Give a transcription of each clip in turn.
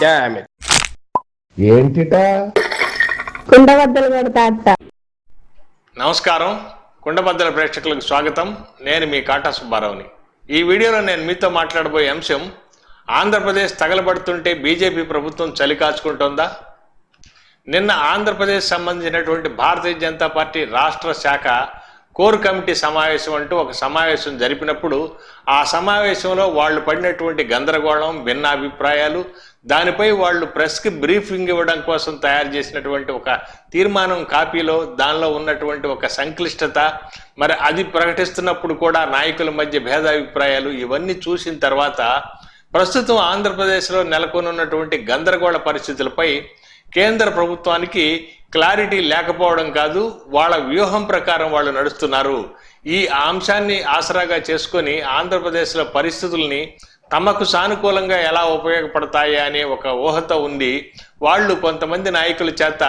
Damn it. ఏంటిట కుండబద్దలు కొడతా అత్త. నమస్కారం, కుండబద్దల ప్రేక్షకులకు స్వాగతం. నేను మీ కాటా సుబ్బారావుని. ఈ వీడియోలో నేను మీతో మాట్లాడబోయే అంశం, ఆంధ్రప్రదేశ్ తగలబడుతుంటే బీజేపీ ప్రభుత్వం చలి కాచుకుంటోందా? నిన్న ఆంధ్రప్రదేశ్ సంబంధించినటువంటి భారతీయ జనతా పార్టీ రాష్ట్ర శాఖ కోర్ కమిటీ సమావేశం అంటూ ఒక సమావేశం జరిపినప్పుడు ఆ సమావేశంలో వాళ్ళు పడినటువంటి గందరగోళం, భిన్న అభిప్రాయాలు, దానిపై వాళ్ళు ప్రెస్కి బ్రీఫింగ్ ఇవ్వడం కోసం తయారు చేసినటువంటి ఒక తీర్మానం కాపీలో దానిలో ఉన్నటువంటి ఒక సంక్లిష్టత, మరి అది ప్రకటిస్తున్నప్పుడు కూడా నాయకుల మధ్య భేదాభిప్రాయాలు, ఇవన్నీ చూసిన తర్వాత ప్రస్తుతం ఆంధ్రప్రదేశ్లో నెలకొనున్నటువంటి గందరగోళ పరిస్థితులపై కేంద్ర ప్రభుత్వానికి క్లారిటీ లేకపోవడం కాదు, వాళ్ళ వ్యూహం ప్రకారం వాళ్ళు నడుస్తున్నారు. ఈ అంశాన్ని ఆసరాగా చేసుకొని ఆంధ్రప్రదేశ్లో పరిస్థితుల్ని తమకు సానుకూలంగా ఎలా ఉపయోగపడతాయి అనే ఒక ఊహతో ఉంది. వాళ్ళు కొంతమంది నాయకుల చేత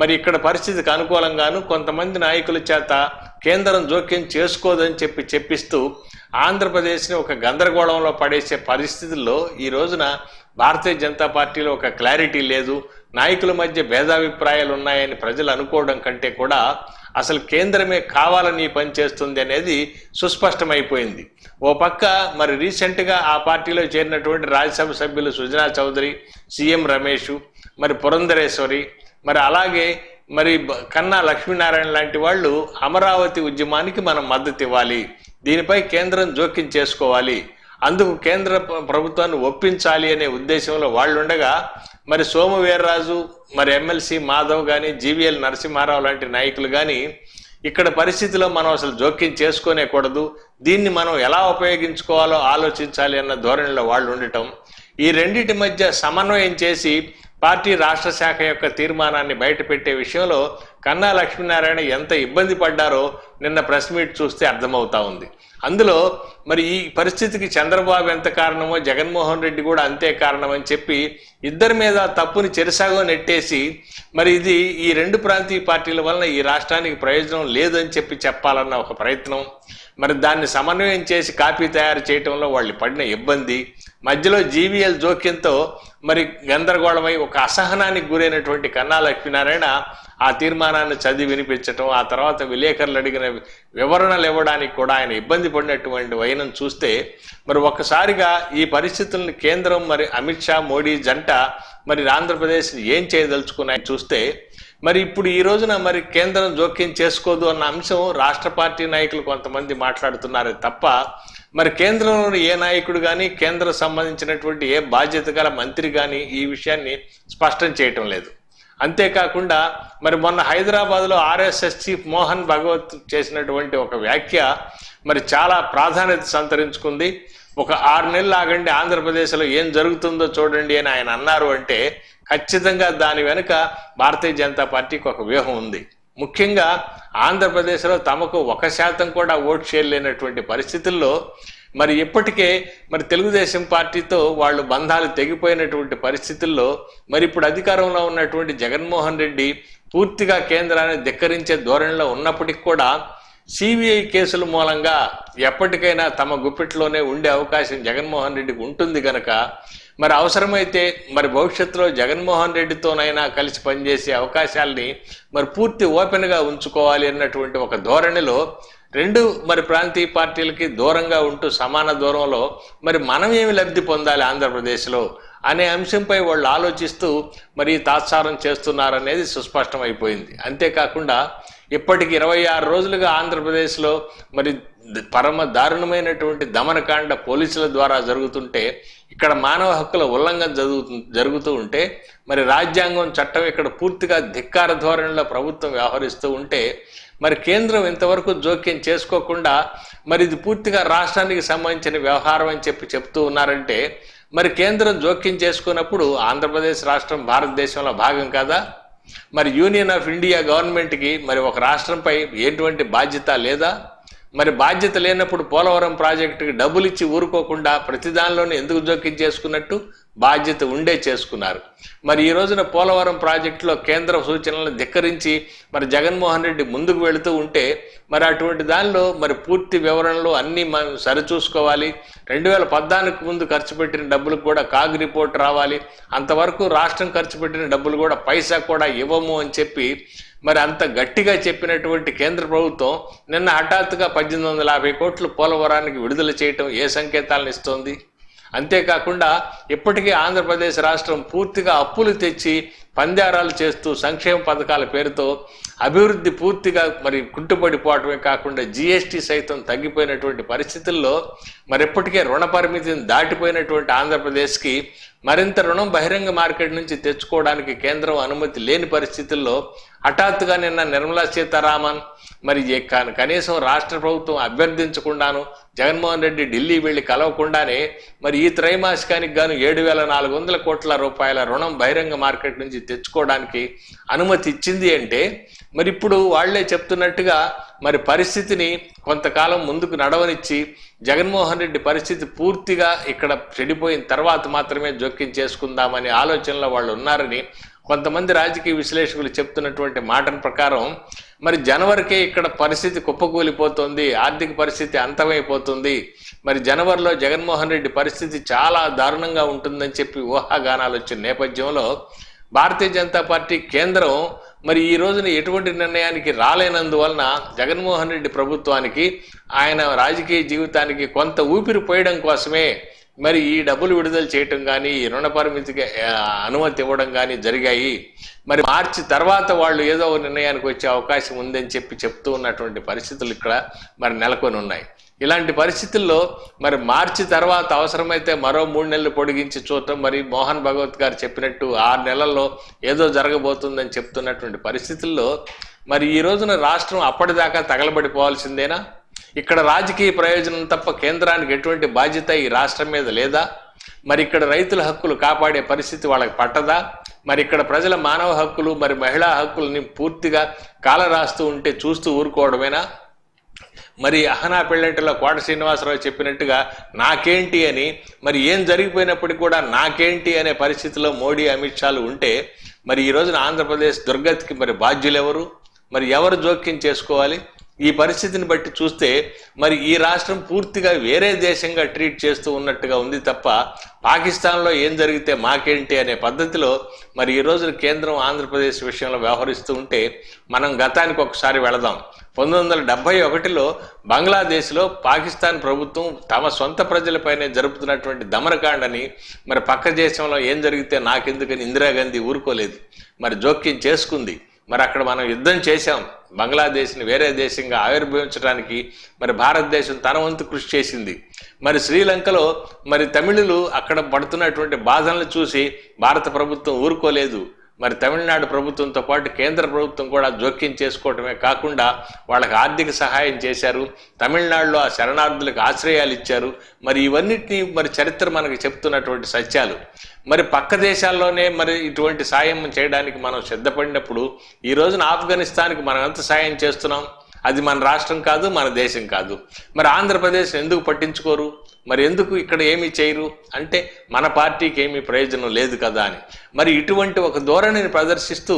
మరి ఇక్కడ పరిస్థితికి అనుకూలంగాను, కొంతమంది నాయకుల చేత కేంద్రం జోక్యం చేసుకోదని చెప్పిస్తూ ఆంధ్రప్రదేశ్ని ఒక గందరగోళంలో పడేసే పరిస్థితుల్లో ఈ రోజున భారతీయ జనతా పార్టీలో ఒక క్లారిటీ లేదు, నాయకుల మధ్య భేదాభిప్రాయాలు ఉన్నాయని ప్రజలు అనుకోవడం కంటే కూడా అసలు కేంద్రమే కావాలని పనిచేస్తుంది అనేది సుస్పష్టమైపోయింది. ఓ పక్క మరి రీసెంట్గా ఆ పార్టీలో చేరినటువంటి రాజ్యసభ సభ్యులు సుజనా చౌదరి, సీఎం రమేష్, మరి పురంధరేశ్వరి, మరి అలాగే మరి కన్నా లక్ష్మీనారాయణ లాంటి వాళ్ళు అమరావతి ఉద్యమానికి మనం మద్దతు ఇవ్వాలి, దీనిపై కేంద్రం జోక్యం చేసుకోవాలి, అందుకు కేంద్ర ప్రభుత్వాన్ని ఒప్పించాలి అనే ఉద్దేశంలో వాళ్ళు ఉండగా, మరి సోము వీర్రాజు, మరి ఎమ్మెల్సీ మాధవ్ కానీ, జీవీఎల్ నరసింహారావు లాంటి నాయకులు కానీ ఇక్కడ పరిస్థితిలో మనం అసలు జోక్యం చేసుకోనేకూడదు, దీన్ని మనం ఎలా ఉపయోగించుకోవాలో ఆలోచించాలి అన్న ధోరణిలో వాళ్ళు ఉండటం, ఈ రెండింటి మధ్య సమన్వయం చేసి పార్టీ రాష్ట్ర శాఖ యొక్క తీర్మానాన్ని బయటపెట్టే విషయంలో కన్నా లక్ష్మీనారాయణ ఎంత ఇబ్బంది పడ్డారో నిన్న ప్రెస్ మీట్ చూస్తే అర్థమవుతా ఉంది. అందులో మరి ఈ పరిస్థితికి చంద్రబాబు ఎంత కారణమో జగన్మోహన్ రెడ్డి కూడా అంతే కారణమని చెప్పి ఇద్దరి మీద తప్పుని చెరసాగో నెట్టేసి మరి ఇది ఈ రెండు ప్రాంతీయ పార్టీల వలన ఈ రాష్ట్రానికి ప్రయోజనం లేదని చెప్పాలన్న ఒక ప్రయత్నం, మరి దాన్ని సమన్వయం చేసి కాపీ తయారు చేయటంలో వాళ్ళు పడిన ఇబ్బంది, మధ్యలో జీవీఎల్ జోక్యంతో మరి గందరగోళమై ఒక అసహనానికి గురైనటువంటి కన్నా లక్ష్మీనారాయణ ఆ తీర్మానాన్ని చదివి వినిపించటం, ఆ తర్వాత విలేకరులు అడిగిన వివరణలు ఇవ్వడానికి కూడా ఆయన ఇబ్బంది పడినటువంటి వైనం చూస్తే మరి ఒక్కసారిగా ఈ పరిస్థితులను కేంద్రం మరి అమిత్ షా, మోడీ జంట మరి ఆంధ్రప్రదేశ్ ఏం చేయదలుచుకున్నాయి చూస్తే మరి ఇప్పుడు ఈ రోజున మరి కేంద్రం జోక్యం చేసుకోదు అన్న అంశం రాష్ట్ర పార్టీ నాయకులు కొంతమంది మాట్లాడుతున్నారే తప్ప మరి కేంద్రంలోని ఏ నాయకుడు కానీ, కేంద్రం సంబంధించినటువంటి ఏ బాధ్యత గల మంత్రి కానీ ఈ విషయాన్ని స్పష్టం చేయటం లేదు. అంతేకాకుండా మరి మొన్న హైదరాబాద్లో ఆర్ఎస్ఎస్ చీఫ్ మోహన్ భగవత్ చేసినటువంటి ఒక వ్యాఖ్య మరి చాలా ప్రాధాన్యత సంతరించుకుంది. ఒక 6 నెలలు ఆగండి, ఆంధ్రప్రదేశ్లో ఏం జరుగుతుందో చూడండి అని ఆయన అన్నారు అంటే ఖచ్చితంగా దాని వెనుక భారతీయ జనతా పార్టీకి ఒక వ్యూహం ఉంది. ముఖ్యంగా ఆంధ్రప్రదేశ్లో తమకు 1% కూడా ఓట్ షేర్ లేనటువంటి పరిస్థితుల్లో మరి ఇప్పటికే మరి తెలుగుదేశం పార్టీతో వాళ్ళు బంధాలు తెగిపోయినటువంటి పరిస్థితుల్లో మరి ఇప్పుడు అధికారంలో ఉన్నటువంటి జగన్మోహన్ రెడ్డి పూర్తిగా కేంద్రాన్ని ధిక్కరించే ధోరణిలో ఉన్నప్పటికీ కూడా సిబిఐ కేసుల మూలంగా ఎప్పటికైనా తమ గుప్పిట్లోనే ఉండే అవకాశం జగన్మోహన్ రెడ్డికి ఉంటుంది కనుక మరి అవసరమైతే మరి భవిష్యత్తులో జగన్మోహన్ రెడ్డితోనైనా కలిసి పనిచేసే అవకాశాలని మరి పూర్తి ఓపెన్గా ఉంచుకోవాలి అన్నటువంటి ఒక ధోరణిలో రెండు మరి ప్రాంతీయ పార్టీలకి దూరంగా ఉంటూ సమాన దూరంలో మరి మనం ఏమి లబ్ధి పొందాలి ఆంధ్రప్రదేశ్లో అనే అంశంపై వాళ్ళు ఆలోచిస్తూ మరి తాత్సారం చేస్తున్నారనేది సుస్పష్టమైపోయింది. అంతేకాకుండా ఇప్పటికి 26 రోజులుగా ఆంధ్రప్రదేశ్లో మరి పరమ దారుణమైనటువంటి దమనకాండ పోలీసుల ద్వారా జరుగుతుంటే, ఇక్కడ మానవ హక్కుల ఉల్లంఘన జరుగుతూ ఉంటే, మరి రాజ్యాంగం చట్టం ఇక్కడ పూర్తిగా ధిక్కార ధోరణిలో ప్రభుత్వం వ్యవహరిస్తూ ఉంటే మరి కేంద్రం ఇంతవరకు జోక్యం చేసుకోకుండా మరి ఇది పూర్తిగా రాష్ట్రానికి సంబంధించిన వ్యవహారం అని చెప్తూ ఉన్నారంటే మరి కేంద్రం జోక్యం చేసుకున్నప్పుడు ఆంధ్రప్రదేశ్ రాష్ట్రం భారతదేశంలో భాగం కాదా? మరి యూనియన్ ఆఫ్ ఇండియా గవర్నమెంట్కి మరి ఒక రాష్ట్రంపై ఎటువంటి బాధ్యత లేదా? మరి బాధ్యత లేనప్పుడు పోలవరం ప్రాజెక్టుకి డబ్బులు ఇచ్చి ఊరుకోకుండా ప్రతి దానిలోనూ ఎందుకు జోక్యం చేసుకున్నట్టు? బాధ్యత ఉండే చేసుకున్నారు. మరి ఈ రోజున పోలవరం ప్రాజెక్టులో కేంద్ర సూచనలను ధిక్కరించి మరి జగన్మోహన్ రెడ్డి ముందుకు వెళుతూ ఉంటే మరి అటువంటి దానిలో మరి పూర్తి వివరణలు అన్నీ మనం సరిచూసుకోవాలి. 2014 ముందు ఖర్చు పెట్టిన డబ్బులకు కూడా కాగ్ రిపోర్ట్ రావాలి. అంతవరకు రాష్ట్రం ఖర్చు పెట్టిన డబ్బులు కూడా పైసా కూడా ఇవ్వము అని చెప్పి మరి అంత గట్టిగా చెప్పినటువంటి కేంద్ర ప్రభుత్వం నిన్న హఠాత్తుగా 1850 కోట్లు పోలవరానికి విడుదల చేయటం ఏ సంకేతాలను ఇస్తోంది? అంతేకాకుండా ఇప్పటికీ ఆంధ్రప్రదేశ్ రాష్ట్రం పూర్తిగా అప్పులు తెచ్చి పందారాలు చేస్తూ సంక్షేమ పథకాల పేరుతో అభివృద్ధి పూర్తిగా మరి కుంటుపడిపోవటమే కాకుండా జీఎస్టీ సైతం తగ్గిపోయినటువంటి పరిస్థితుల్లో మరి ఇప్పటికే రుణ పరిమితిని దాటిపోయినటువంటి ఆంధ్రప్రదేశ్కి మరింత రుణం బహిరంగ మార్కెట్ నుంచి తెచ్చుకోవడానికి కేంద్రం అనుమతి లేని పరిస్థితుల్లో హఠాత్తుగా నిన్న నిర్మలా సీతారామన్ మరి కనీసం రాష్ట్ర ప్రభుత్వం అభ్యర్థించకుండాను జగన్మోహన్ రెడ్డి ఢిల్లీ వెళ్ళి కలవకుండానే మరి ఈ త్రైమాసికానికి గాను 7,400 కోట్ల రూపాయల రుణం బహిరంగ మార్కెట్ నుంచి తెచ్చుకోవడానికి అనుమతి ఇచ్చింది అంటే మరి ఇప్పుడు వాళ్లే చెప్తున్నట్టుగా మరి పరిస్థితిని కొంతకాలం ముందుకు నడవనిచ్చి జగన్మోహన్ రెడ్డి పరిస్థితి పూర్తిగా ఇక్కడ చెడిపోయిన తర్వాత మాత్రమే జోక్యం చేసుకుందామనే ఆలోచనలో వాళ్ళు ఉన్నారని కొంతమంది రాజకీయ విశ్లేషకులు చెప్తున్నటువంటి మాట ప్రకారం మరి జనవరికే ఇక్కడ పరిస్థితి కుప్పకూలిపోతుంది, ఆర్థిక పరిస్థితి అంతమైపోతుంది. మరి జనవరిలో జగన్మోహన్ రెడ్డి పరిస్థితి చాలా దారుణంగా ఉంటుందని చెప్పి ఊహాగానాలు వచ్చిన నేపథ్యంలో భారతీయ జనతా పార్టీ కేంద్రం మరి ఈ రోజున ఎటువంటి నిర్ణయానికి రాలేనందువలన జగన్మోహన్ రెడ్డి ప్రభుత్వానికి ఆయన రాజకీయ జీవితానికి కొంత ఊపిరి పోయడం కోసమే మరి ఈ డబ్బులు విడుదల చేయటం కానీ ఈ రుణ పరిమితికి అనుమతి ఇవ్వడం కానీ జరిగాయి. మరి మార్చి తర్వాత వాళ్ళు ఏదో ఒక నిర్ణయానికి వచ్చే అవకాశం ఉందని చెప్తూ ఉన్నటువంటి పరిస్థితులు ఇక్కడ మరి నెలకొని ఉన్నాయి. ఇలాంటి పరిస్థితుల్లో మరి మార్చి తర్వాత అవసరమైతే మరో 3 నెలలు పొడిగించి చూడటం, మరి మోహన్ భగవత్ గారు చెప్పినట్టు 6 నెలల్లో ఏదో జరగబోతుందని చెప్తున్నటువంటి పరిస్థితుల్లో మరి ఈ రోజున రాష్ట్రం అప్పటిదాకా తగలబడిపోవాల్సిందేనా? ఇక్కడ రాజకీయ ప్రయోజనం తప్ప కేంద్రానికి ఎటువంటి బాధ్యత ఈ రాష్ట్రం మీద లేదా? మరి ఇక్కడ రైతుల హక్కులు కాపాడే పరిస్థితి వాళ్ళకి పట్టదా? మరి ఇక్కడ ప్రజల మానవ హక్కులు మరి మహిళా హక్కులని పూర్తిగా కాలరాస్తూ ఉంటే చూస్తూ ఊరుకోవడమేనా? మరి అహనా పెళ్ళంటిలో కోట శ్రీనివాసరావు చెప్పినట్టుగా నాకేంటి అని మరి ఏం జరిగిపోయినప్పటికీ కూడా నాకేంటి అనే పరిస్థితిలో మోడీ అమిత్ షాలు ఉంటే మరి ఈ రోజున ఆంధ్రప్రదేశ్ దుర్గతికి మరి బాధ్యులు ఎవరు? మరి ఎవరు జోక్యం చేసుకోవాలి? ఈ పరిస్థితిని బట్టి చూస్తే మరి ఈ రాష్ట్రం పూర్తిగా వేరే దేశంగా ట్రీట్ చేస్తూ ఉన్నట్టుగా ఉంది తప్ప పాకిస్తాన్లో ఏం జరిగితే మాకేంటి అనే పద్ధతిలో మరి ఈ రోజున కేంద్రం ఆంధ్రప్రదేశ్ విషయంలో వ్యవహరిస్తూ ఉంటే మనం గతానికి ఒకసారి వెళదాం. 1971లో బంగ్లాదేశ్లో పాకిస్తాన్ ప్రభుత్వం తమ సొంత ప్రజలపైనే జరుపుతున్నటువంటి దమనకాండని మరి పక్క దేశంలో ఏం జరిగితే నాకెందుకని ఇందిరాగాంధీ ఊరుకోలేదు, మరి జోక్యం చేసుకుంది. మరి అక్కడ మనం యుద్ధం చేశాం. బంగ్లాదేశ్ని వేరే దేశంగా ఆవిర్భవించడానికి మరి భారతదేశం తన వంతు కృషి చేసింది. మరి శ్రీలంకలో మరి తమిళులు అక్కడ పడుతున్నటువంటి బాధలను చూసి భారత ప్రభుత్వం ఊరుకోలేదు. మరి తమిళనాడు ప్రభుత్వంతో పాటు కేంద్ర ప్రభుత్వం కూడా జోక్యం చేసుకోవటమే కాకుండా వాళ్ళకి ఆర్థిక సహాయం చేశారు. తమిళనాడులో ఆ శరణార్థులకు ఆశ్రయాలు ఇచ్చారు. మరి ఇవన్నిటినీ మరి చరిత్ర మనకి చెప్తున్నటువంటి సత్యాలు. మరి పక్క దేశాల్లోనే మరి ఇటువంటి సాయం చేయడానికి మనం సిద్ధపడినప్పుడు ఈ రోజున ఆఫ్ఘనిస్తాన్కి మనం ఎంత సాయం చేస్తున్నాం? అది మన రాష్ట్రం కాదు, మన దేశం కాదు. మరి ఆంధ్రప్రదేశ్ ఎందుకు పట్టించుకోరు? మరి ఎందుకు ఇక్కడ ఏమీ చేయరు అంటే మన పార్టీకి ఏమీ ప్రయోజనం లేదు కదా అని మరి ఇటువంటి ఒక ధోరణిని ప్రదర్శిస్తూ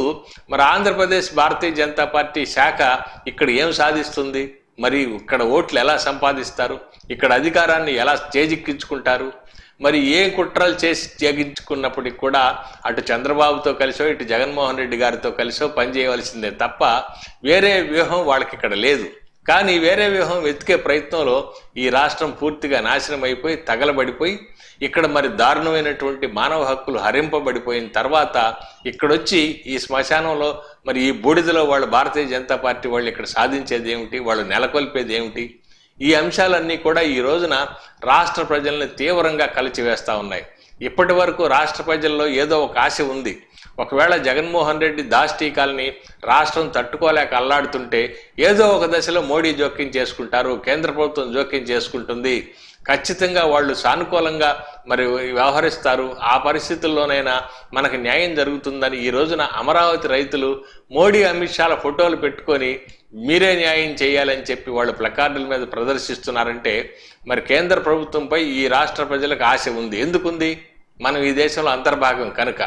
మరి ఆంధ్రప్రదేశ్ భారతీయ జనతా పార్టీ శాఖ ఇక్కడ ఏం సాధిస్తుంది? మరి ఇక్కడ ఓట్లు ఎలా సంపాదిస్తారు? ఇక్కడ అధికారాన్ని ఎలా చేజిక్కించుకుంటారు? మరి ఏ కుట్రలు చేసి చేగించుకున్నప్పటికి కూడా అటు చంద్రబాబుతో కలిసో ఇటు జగన్మోహన్ రెడ్డి గారితో కలిసో పనిచేయవలసిందే తప్ప వేరే వ్యూహం వాళ్ళకి ఇక్కడ లేదు. కానీ వేరే వ్యూహం వెతికే ప్రయత్నంలో ఈ రాష్ట్రం పూర్తిగా నాశనం అయిపోయి తగలబడిపోయి ఇక్కడ మరి దారుణమైనటువంటి మానవ హక్కులు హరింపబడిపోయిన తర్వాత ఇక్కడొచ్చి ఈ శ్మశానంలో మరి ఈ బూడిదలో వాళ్ళు భారతీయ జనతా పార్టీ వాళ్ళు ఇక్కడ సాధించేది ఏమిటి? వాళ్ళు నెలకొల్పేది ఏమిటి? ఈ అంశాలన్నీ కూడా ఈ రోజున రాష్ట్ర ప్రజల్ని తీవ్రంగా కలిచివేస్తూ ఉన్నాయి. ఇప్పటి వరకు రాష్ట్ర ప్రజల్లో ఏదో ఒక ఆశ ఉంది. ఒకవేళ జగన్మోహన్ రెడ్డి దాష్టీకాల్ని రాష్ట్రం తట్టుకోలేక అల్లాడుతుంటే ఏదో ఒక దశలో మోడీ జోక్యం చేసుకుంటారు, కేంద్ర ప్రభుత్వం జోక్యం చేసుకుంటుంది, ఖచ్చితంగా వాళ్ళు సానుకూలంగా మరి వ్యవహరిస్తారు. ఆ పరిస్థితుల్లోనైనా మనకు న్యాయం జరుగుతుందని ఈ రోజున అమరావతి రైతులు మోడీ అమిత్ షాల ఫోటోలు పెట్టుకొని మీరే న్యాయం చేయాలని చెప్పి వాళ్ళు ప్లకార్డుల మీద ప్రదర్శిస్తున్నారంటే మరి కేంద్ర ప్రభుత్వంపై ఈ రాష్ట్ర ప్రజలకు ఆశ ఉంది. ఎందుకుంది? మనం ఈ దేశంలో అంతర్భాగం కనుక.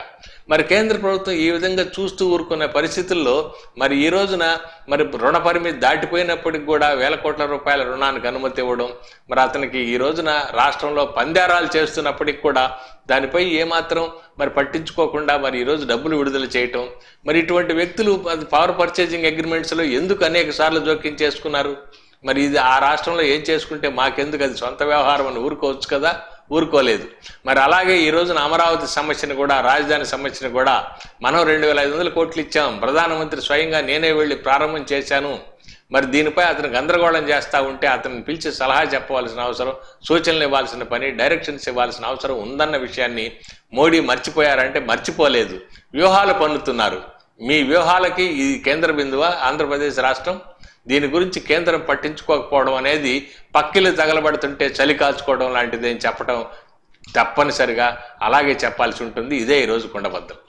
మరి కేంద్ర ప్రభుత్వం ఈ విధంగా చూస్తూ ఊరుకునే పరిస్థితుల్లో మరి ఈ రోజున మరి రుణ పరిమితి దాటిపోయినప్పటికి కూడా వేల కోట్ల రూపాయల రుణానికి అనుమతి ఇవ్వడం, మరి అతనికి ఈ రోజున రాష్ట్రంలో పందేరాలు చేస్తున్నప్పటికి కూడా దానిపై ఏమాత్రం మరి పట్టించుకోకుండా మరి ఈరోజు డబ్బులు విడుదల చేయటం, మరి ఇటువంటి వ్యక్తులు పవర్ పర్చేజింగ్ అగ్రిమెంట్స్లో ఎందుకు అనేక సార్లు జోక్యం చేసుకున్నారు? మరి ఇది ఆ రాష్ట్రంలో ఏం చేసుకుంటే మాకెందుకు, అది సొంత వ్యవహారం అని ఊరుకోవచ్చు కదా, ఊరుకోలేదు. మరి అలాగే ఈ రోజున అమరావతి సమస్యను కూడా, రాజధాని సమస్యను కూడా మనం 2500 కోట్లు ఇచ్చాం. ప్రధానమంత్రి స్వయంగా నేనే వెళ్ళి ప్రారంభం చేశాను. మరి దీనిపై అతను గందరగోళం చేస్తూ ఉంటే అతన్ని పిలిచి సలహా చెప్పవలసిన అవసరం, సూచనలు ఇవ్వాల్సిన పని, డైరెక్షన్స్ ఇవ్వాల్సిన అవసరం ఉందన్న విషయాన్ని మోడీ మర్చిపోయారంటే మర్చిపోలేదు. వ్యూహాలు పన్నుతున్నారు. మీ వ్యూహాలకి ఈ కేంద్ర బిందువా ఆంధ్రప్రదేశ్ రాష్ట్రం? దీని గురించి కేంద్రం పట్టించుకోకపోవడం అనేది పక్కిలు తగలబడుతుంటే చలి కాల్చుకోవడం లాంటిది అని చెప్పడం తప్పనిసరిగా అలాగే చెప్పాల్సి ఉంటుంది. ఇదే ఈరోజు కుండబద్దలు.